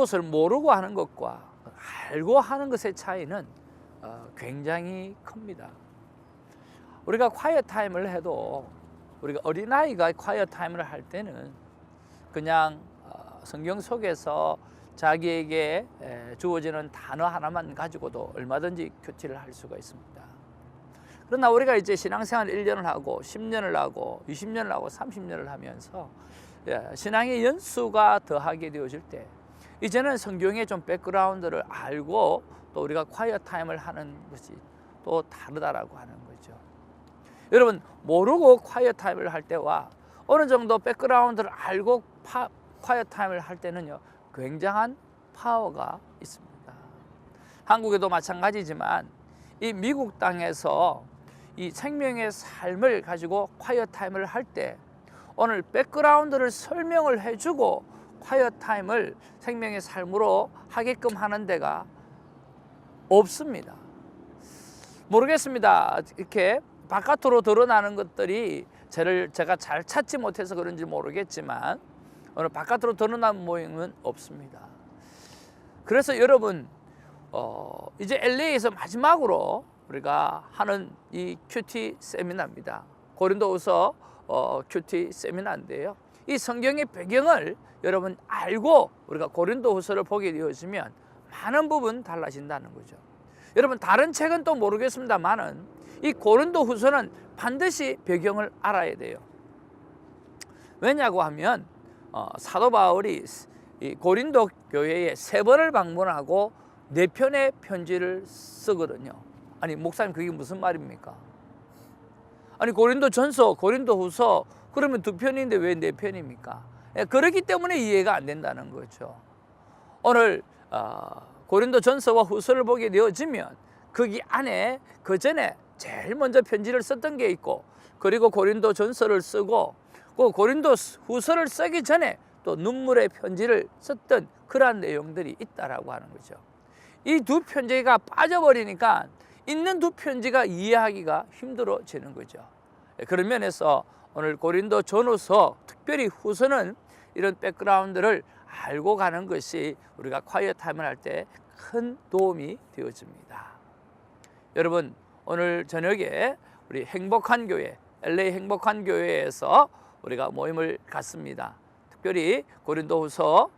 무엇을 모르고 하는 것과 알고 하는 것의 차이는 굉장히 큽니다. 우리가 콰이어 타임을 해도 우리가 어린아이가 콰이어 타임을 할 때는 그냥 성경 속에서 자기에게 주어지는 단어 하나만 가지고도 얼마든지 큐티를 할 수가 있습니다. 그러나 우리가 이제 신앙생활 1년을 하고 10년을 하고 20년을 하고 30년을 하면서 신앙의 연수가 더하게 되어질 때 이제는 성경의 좀 백그라운드를 알고 또 우리가 콰이어 타임을 하는 것이 또 다르다라고 하는 거죠. 여러분, 모르고 콰이어 타임을 할 때와 어느 정도 백그라운드를 알고 콰이어 타임을 할 때는요, 굉장한 파워가 있습니다. 한국에도 마찬가지지만 이 미국 땅에서 이 생명의 삶을 가지고 콰이어 타임을 할 때 오늘 백그라운드를 설명을 해주고 콰이어 타임을 생명의 삶으로 하게끔 하는 데가 없습니다. 모르겠습니다. 이렇게 바깥으로 드러나는 것들이 제가 잘 찾지 못해서 그런지 모르겠지만 오늘 바깥으로 드러나는 모임은 없습니다. 그래서 여러분, 이제 LA에서 마지막으로 우리가 하는 이 큐티 세미나입니다. 고린도후서 큐티 세미나인데요. 이 성경의 배경을 여러분 알고 우리가 고린도후서를 보게 되어지면 많은 부분 달라진다는 거죠. 여러분, 다른 책은 또 모르겠습니다만은 이 고린도후서는 반드시 배경을 알아야 돼요. 왜냐고 하면 사도 바울이 이 고린도 교회에 3번을 방문하고 4편의 편지를 쓰거든요. 아니, 목사님, 그게 무슨 말입니까? 아니, 고린도 전서, 고린도 후서 그러면 2편인데 왜 4편입니까? 그렇기 때문에 이해가 안 된다는 거죠. 오늘 고린도 전서와 후서를 보게 되어지면 거기 안에 그 전에 제일 먼저 편지를 썼던 게 있고, 그리고 고린도 전서를 쓰고 그 고린도 후서를 쓰기 전에 또 눈물의 편지를 썼던 그러한 내용들이 있다라고 하는 거죠. 이 2 편지가 빠져버리니까 있는 2 편지가 이해하기가 힘들어지는 거죠. 그런 면에서 오늘 고린도 전후서, 특별히 후서는 이런 백그라운드를 알고 가는 것이 우리가 콰이어 타임을 할 때 큰 도움이 되어집니다. 여러분, 오늘 저녁에 우리 행복한 교회, LA 행복한 교회에서 우리가 모임을 갖습니다. 특별히 고린도후서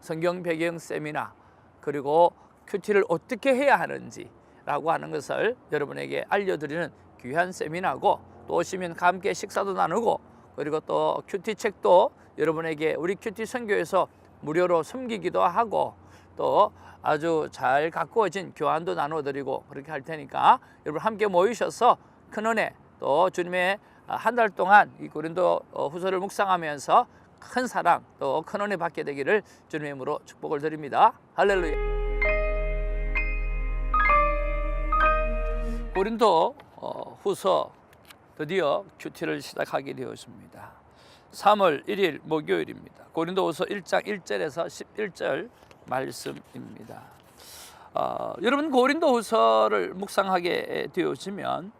성경 배경 세미나, 그리고 큐티를 어떻게 해야 하는지 라고 하는 것을 여러분에게 알려드리는 귀한 세미나고, 또 오시면 함께 식사도 나누고, 그리고 또 큐티 책도 여러분에게 우리 큐티 선교에서 무료로 섬기기도 하고, 또 아주 잘 가꾸어진 교환도 나눠드리고 그렇게 할 테니까 여러분 함께 모이셔서 큰 은혜, 또 주님의 한 달 동안 이 고린도 후서를 묵상하면서 큰 사랑, 또 큰 은혜 받게 되기를 주님의 이름으로 축복을 드립니다. 할렐루야. 고린도 후서 드디어 큐티를 시작하게 되었습니다. 3월 1일 목요일입니다. 고린도후서 1장 1절에서 11절 말씀입니다. 여러분, 고린도후서를 묵상하게 되어지면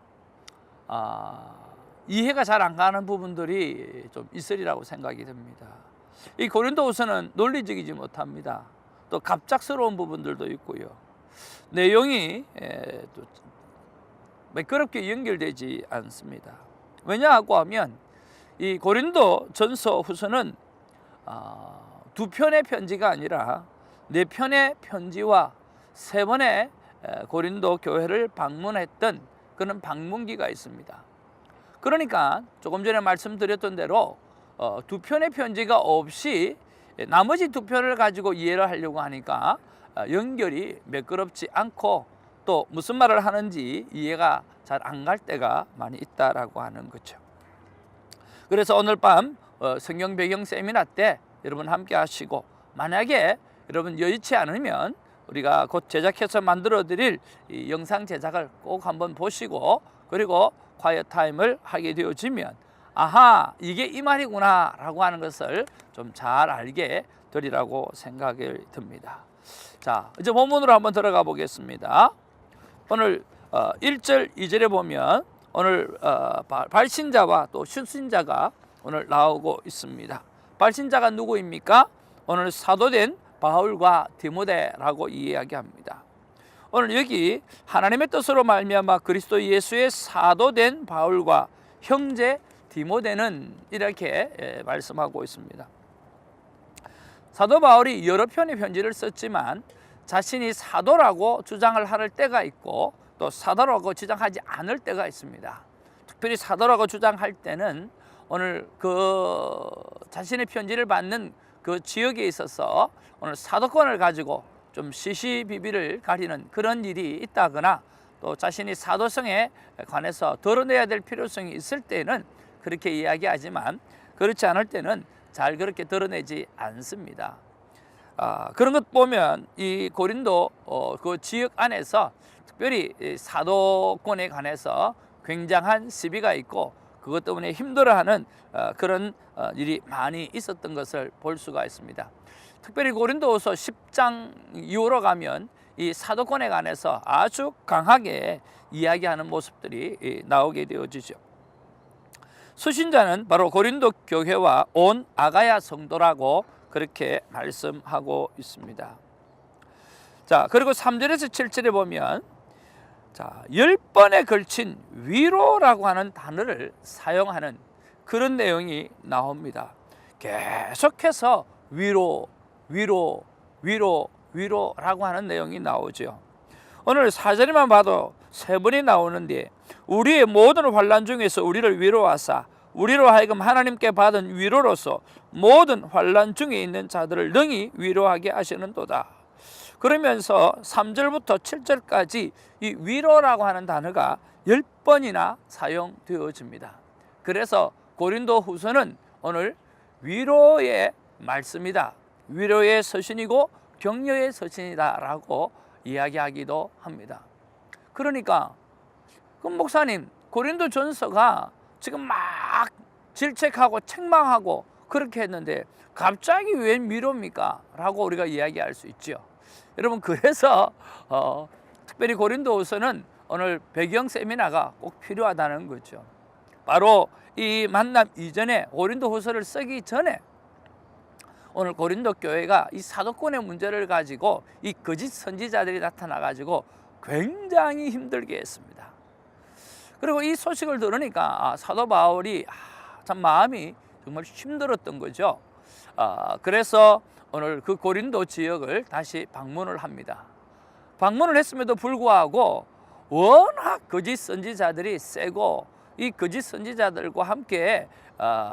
이해가 잘 안 가는 부분들이 좀 있으리라고 생각이 듭니다. 이 고린도후서는 논리적이지 못합니다. 또 갑작스러운 부분들도 있고요. 내용이 또 매끄럽게 연결되지 않습니다. 왜냐하고 하면 이 고린도 전서 후서는 2편의 편지가 아니라 4편의 편지와 3번의 고린도 교회를 방문했던 그런 방문기가 있습니다. 그러니까 조금 전에 말씀드렸던 대로 2편의 편지가 없이 나머지 2편을 가지고 이해를 하려고 하니까 연결이 매끄럽지 않고, 또 무슨 말을 하는지 이해가 잘 안 갈 때가 많이 있다라고 하는 거죠. 그래서 오늘 밤 성경 배경 세미나 때 여러분 함께 하시고, 만약에 여러분 여의치 않으면 우리가 곧 제작해서 만들어 드릴 이 영상 제작을 꼭 한번 보시고, 그리고 콰이어 타임을 하게 되어지면 아하, 이게 이 말이구나 라고 하는 것을 좀 잘 알게 되리라고 생각이 듭니다. 자, 이제 본문으로 한번 들어가 보겠습니다. 오늘 1절 2절에 보면 오늘 발신자와 또 수신자가 오늘 나오고 있습니다. 발신자가 누구입니까? 오늘 사도된 바울과 디모데라고 이야기합니다. 오늘 여기 하나님의 뜻으로 말미암아 그리스도 예수의 사도된 바울과 형제 디모데는 이렇게 말씀하고 있습니다. 사도 바울이 여러 편의 편지를 썼지만 자신이 사도라고 주장을 할 때가 있고 또 사도라고 주장하지 않을 때가 있습니다. 특별히 사도라고 주장할 때는 오늘 그 자신의 편지를 받는 그 지역에 있어서 오늘 사도권을 가지고 좀 시시비비를 가리는 그런 일이 있다거나 또 자신이 사도성에 관해서 드러내야 될 필요성이 있을 때는 그렇게 이야기하지만 그렇지 않을 때는 잘 그렇게 드러내지 않습니다. 그런 것 보면 이 고린도 그 지역 안에서 특별히 사도권에 관해서 굉장한 시비가 있고 그것 때문에 힘들어하는 그런 일이 많이 있었던 것을 볼 수가 있습니다. 특별히 고린도후서 10장 이후로 가면 이 사도권에 관해서 아주 강하게 이야기하는 모습들이 나오게 되어지죠. 수신자는 바로 고린도 교회와 온 아가야 성도라고 그렇게 말씀하고 있습니다. 자, 그리고 3절에서 7절에 보면 10번에 걸친 위로라고 하는 단어를 사용하는 그런 내용이 나옵니다. 계속해서 위로라고 하는 내용이 나오죠. 오늘 4절에만 봐도 3번이 나오는데 우리의 모든 환난 중에서 우리를 위로하사 우리로 하여금 하나님께 받은 위로로서 모든 환난 중에 있는 자들을 능히 위로하게 하시는도다. 그러면서 3절부터 7절까지 이 위로라고 하는 단어가 10번이나 사용되어집니다. 그래서 고린도 후서는 오늘 위로의 말씀이다. 위로의 서신이고 격려의 서신이다 라고 이야기하기도 합니다. 그러니까 그럼 목사님 고린도 전서가 지금 막 질책하고 책망하고 그렇게 했는데 갑자기 웬 위로입니까? 라고 우리가 이야기할 수 있죠. 여러분 그래서 특별히 고린도후서는 오늘 배경 세미나가 꼭 필요하다는 거죠. 바로 이 만남 이전에 고린도후서를 쓰기 전에 오늘 고린도 교회가 이 사도권의 문제를 가지고 이 거짓 선지자들이 나타나 가지고 굉장히 힘들게 했습니다. 그리고 이 소식을 들으니까 사도 바울이 참 마음이 정말 힘들었던 거죠. 그래서 오늘 그 고린도 지역을 다시 방문을 합니다. 방문을 했음에도 불구하고 워낙 거짓 선지자들이 세고 이 거짓 선지자들과 함께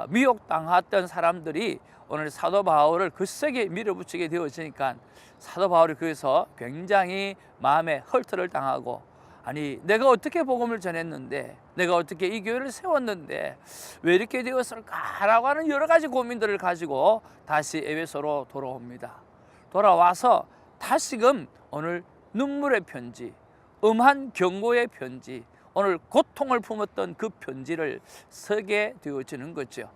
미혹당했던 사람들이 오늘 사도 바울을 거세게 밀어붙이게 되어지니까 사도 바울이 거기서 굉장히 마음에 헐터를 당하고 아니 내가 어떻게 복음을 전했는데 내가 어떻게 이 교회를 세웠는데 왜 이렇게 되었을까라고 하는 여러 가지 고민들을 가지고 다시 에베소로 돌아옵니다. 돌아와서 다시금 오늘 눈물의 편지, 음한 경고의 편지, 오늘 고통을 품었던 그 편지를 쓰게 되어지는 거죠.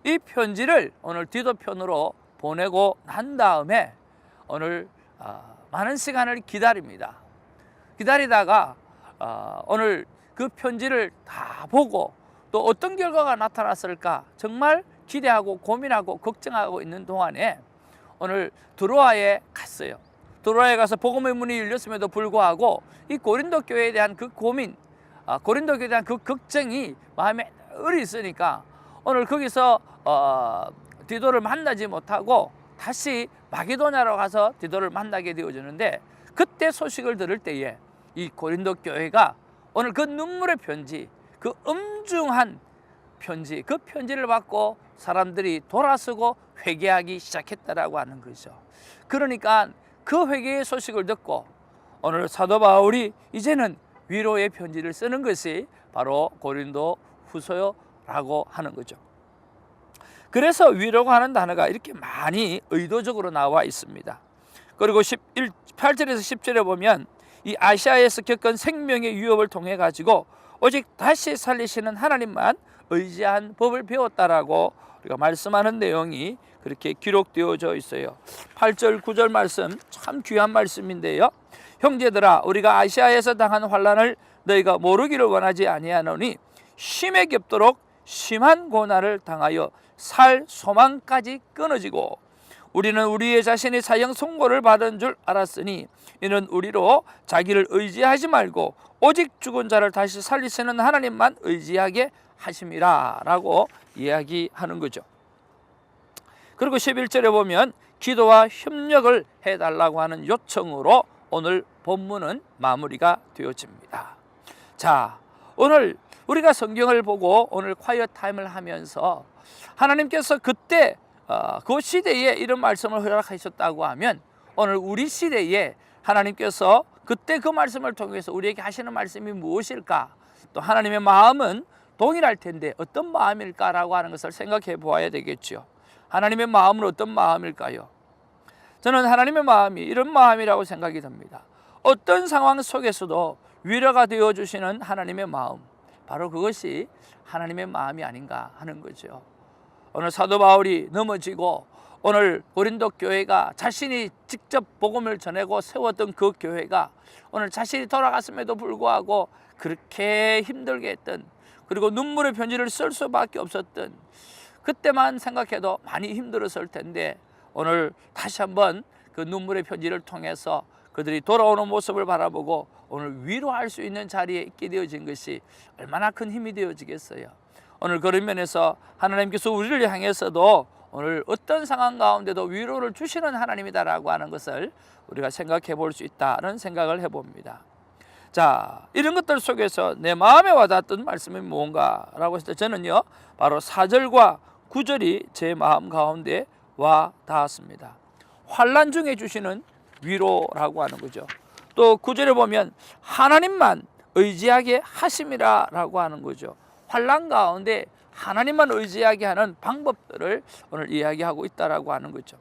이 편지를 오늘 디도편으로 보내고 난 다음에 오늘 많은 시간을 기다립니다. 기다리다가 오늘 그 편지를 다 보고 또 어떤 결과가 나타났을까 정말 기대하고 고민하고 걱정하고 있는 동안에 오늘 드로아에 갔어요. 드로아에 가서 복음의 문이 열렸음에도 불구하고 이 고린도 교회에 대한 그 고민, 고린도 교회에 대한 그 걱정이 마음에 늘 있으니까 오늘 거기서 디도를 만나지 못하고 다시 마게도냐로 가서 디도를 만나게 되어지는데 그때 소식을 들을 때에 이 고린도 교회가 오늘 그 눈물의 편지, 그 엄중한 편지, 그 편지를 받고 사람들이 돌아서고 회개하기 시작했다라고 하는 거죠. 그러니까 그 회개의 소식을 듣고 오늘 사도 바울이 이제는 위로의 편지를 쓰는 것이 바로 고린도 후서라고 하는 거죠. 그래서 위로가 하는 단어가 이렇게 많이 의도적으로 나와 있습니다. 그리고 8절에서 10절에 보면 이 아시아에서 겪은 생명의 위협을 통해 가지고 오직 다시 살리시는 하나님만 의지한 법을 배웠다라고 우리가 말씀하는 내용이 그렇게 기록되어져 있어요. 8절 9절 말씀 참 귀한 말씀인데요. 형제들아 우리가 아시아에서 당한 환난을 너희가 모르기를 원하지 아니하노니 심에 겹도록 심한 고난을 당하여 살 소망까지 끊어지고 우리는 우리의 자신이 사형 선고를 받은 줄 알았으니 이는 우리로 자기를 의지하지 말고 오직 죽은 자를 다시 살리시는 하나님만 의지하게 하심이라 라고 이야기하는 거죠. 그리고 11절에 보면 기도와 협력을 해달라고 하는 요청으로 오늘 본문은 마무리가 되어집니다. 자, 오늘 우리가 성경을 보고 오늘 콰이어 타임을 하면서 하나님께서 그때 그 시대에 이런 말씀을 허락하셨다고 하면 오늘 우리 시대에 하나님께서 그때 그 말씀을 통해서 우리에게 하시는 말씀이 무엇일까? 또 하나님의 마음은 동일할 텐데 어떤 마음일까라고 하는 것을 생각해 보아야 되겠죠. 하나님의 마음은 어떤 마음일까요? 저는 하나님의 마음이 이런 마음이라고 생각이 듭니다. 어떤 상황 속에서도 위로가 되어주시는 하나님의 마음, 바로 그것이 하나님의 마음이 아닌가 하는 거죠. 오늘 사도 바울이 넘어지고 오늘 고린도 교회가 자신이 직접 복음을 전하고 세웠던 그 교회가 오늘 자신이 돌아갔음에도 불구하고 그렇게 힘들게 했던, 그리고 눈물의 편지를 쓸 수밖에 없었던, 그때만 생각해도 많이 힘들었을 텐데 오늘 다시 한번 그 눈물의 편지를 통해서 그들이 돌아오는 모습을 바라보고 오늘 위로할 수 있는 자리에 있게 되어진 것이 얼마나 큰 힘이 되어지겠어요. 오늘 그런 면에서 하나님께서 우리를 향해서도 오늘 어떤 상황 가운데도 위로를 주시는 하나님이다라고 하는 것을 우리가 생각해 볼 수 있다는 생각을 해봅니다. 자, 이런 것들 속에서 내 마음에 와닿았던 말씀이 무언가라고 했을 때 저는요, 바로 4절과 9절이 제 마음 가운데 와 닿았습니다. 환난 중에 주시는 위로라고 하는 거죠. 또 9절에 보면 하나님만 의지하게 하심이라 라고 하는 거죠. 환난 가운데 하나님만 의지하게 하는 방법들을 오늘 이야기하고 있다라고 하는 거죠.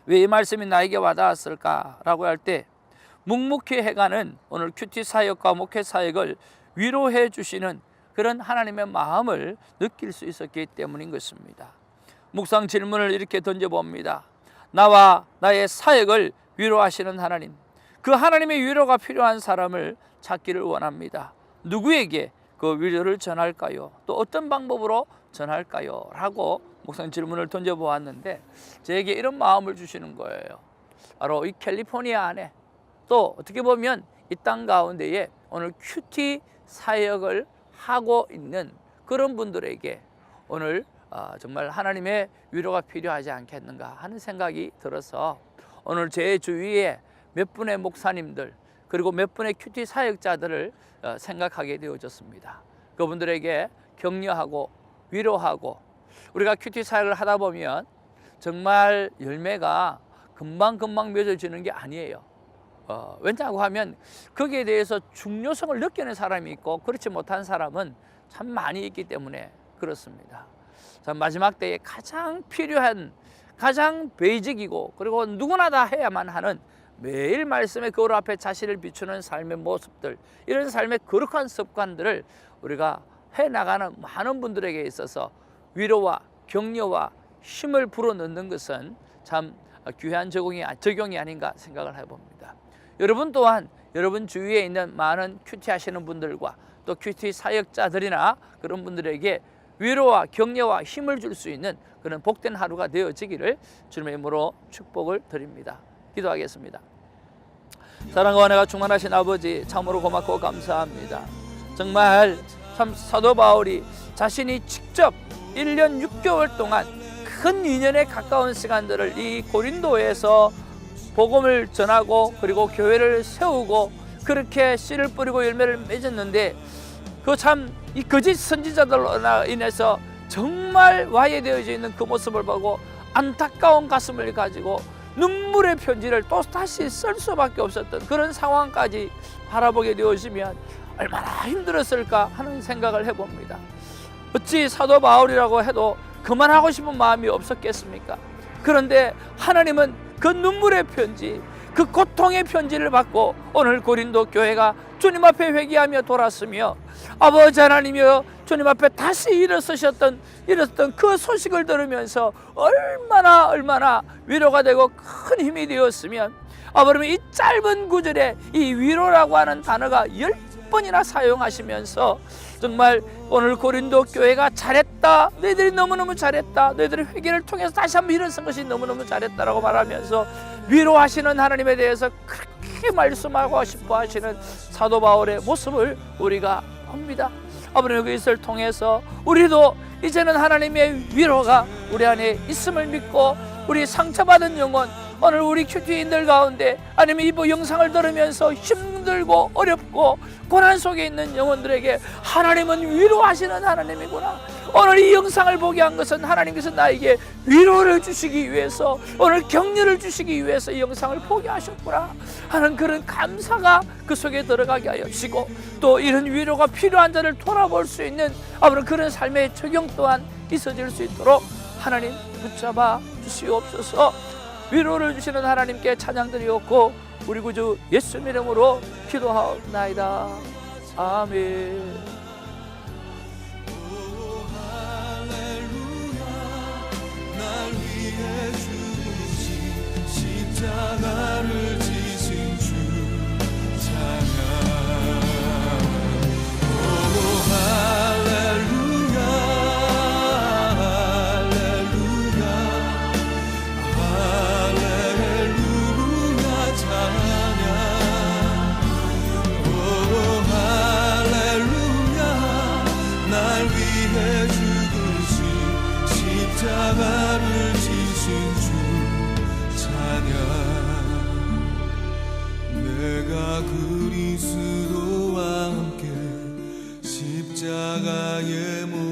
왜 이 말씀이 나에게 와닿았을까라고 할 때 묵묵히 해가는 오늘 큐티 사역과 목회 사역을 위로해 주시는 그런 하나님의 마음을 느낄 수 있었기 때문인 것입니다. 묵상 질문을 이렇게 던져봅니다. 나와 나의 사역을 위로하시는 하나님, 그 하나님의 위로가 필요한 사람을 찾기를 원합니다. 누구에게 그 위로를 전할까요? 또 어떤 방법으로 전할까요? 라고 묵상 질문을 던져보았는데 저에게 이런 마음을 주시는 거예요. 바로 이 캘리포니아 안에, 또 어떻게 보면 이 땅 가운데에 오늘 큐티 사역을 하고 있는 그런 분들에게 오늘 정말 하나님의 위로가 필요하지 않겠는가 하는 생각이 들어서 오늘 제 주위에 몇 분의 목사님들 그리고 몇 분의 큐티 사역자들을 생각하게 되어졌습니다. 그분들에게 격려하고 위로하고, 우리가 큐티 사역을 하다 보면 정말 열매가 금방금방 맺어지는 게 아니에요. 왜냐고 하면 거기에 대해서 중요성을 느끼는 사람이 있고 그렇지 못한 사람은 참 많이 있기 때문에 그렇습니다. 자, 마지막 때에 가장 필요한, 가장 베이직이고 그리고 누구나 다 해야만 하는 매일 말씀의 거울 앞에 자신을 비추는 삶의 모습들, 이런 삶의 거룩한 습관들을 우리가 해나가는 많은 분들에게 있어서 위로와 격려와 힘을 불어넣는 것은 참 귀한 적용이 아닌가 생각을 해봅니다. 여러분 또한 여러분 주위에 있는 많은 큐티 하시는 분들과 또 큐티 사역자들이나 그런 분들에게 위로와 격려와 힘을 줄 수 있는 그런 복된 하루가 되어지기를 주님의 이름으로 축복을 드립니다. 기도하겠습니다. 사랑과 은혜가 충만하신 아버지, 참으로 고맙고 감사합니다. 정말 참 사도 바울이 자신이 직접 1년 6개월 동안 큰 2년에 가까운 시간들을 이 고린도에서 복음을 전하고 그리고 교회를 세우고 그렇게 씨를 뿌리고 열매를 맺었는데, 그 참 이 거짓 선지자들로 인해서 정말 와해되어져 있는 그 모습을 보고 안타까운 가슴을 가지고 눈물의 편지를 또 다시 쓸 수밖에 없었던 그런 상황까지 바라보게 되어지면 얼마나 힘들었을까 하는 생각을 해봅니다. 어찌 사도 바울이라고 해도 그만하고 싶은 마음이 없었겠습니까? 그런데 하나님은 그 눈물의 편지, 그 고통의 편지를 받고 오늘 고린도 교회가 주님 앞에 회개하며 돌았으며 아버지 하나님이여 주님 앞에 다시 일어서셨던 그 소식을 들으면서 얼마나 위로가 되고 큰 힘이 되었으면, 아버지 이 짧은 구절에 이 위로라고 하는 단어가 번이나 사용하시면서 정말 오늘 고린도 교회가 잘했다, 너희들이 너무너무 잘했다, 너희들의 회개를 통해서 다시 한번 일어선 것이 너무너무 잘했다라고 말하면서 위로하시는 하나님에 대해서 그렇게 말씀하고 싶어 하시는 사도 바울의 모습을 우리가 봅니다. 아버지, 그것을 통해서 우리도 이제는 하나님의 위로가 우리 안에 있음을 믿고 우리 상처받은 영혼, 오늘 우리 큐티인들 가운데 아니면 이 영상을 들으면서 힘들고 어렵고 고난 속에 있는 영혼들에게 하나님은 위로하시는 하나님이구나, 오늘 이 영상을 보게 한 것은 하나님께서 나에게 위로를 주시기 위해서, 오늘 격려를 주시기 위해서 이 영상을 보게 하셨구나 하는 그런 감사가 그 속에 들어가게 하여 주시고, 또 이런 위로가 필요한 자를 돌아볼 수 있는 아버지 그런 삶의 적용 또한 있어질 수 있도록 하나님 붙잡아 주시옵소서. 위로를 주시는 하나님께 찬양드리옵고 우리 구주 예수님 이름으로 기도하옵나이다. 아멘. 날 위해 죽으신 십자가를 지신 주 찬양. 오 할렐루야 할렐루야 할렐루야 찬양. 오 할렐루야 날 위해 죽으신 십자가를 지신 주 찬양. 내가 그리스도와 함께 십자가에 못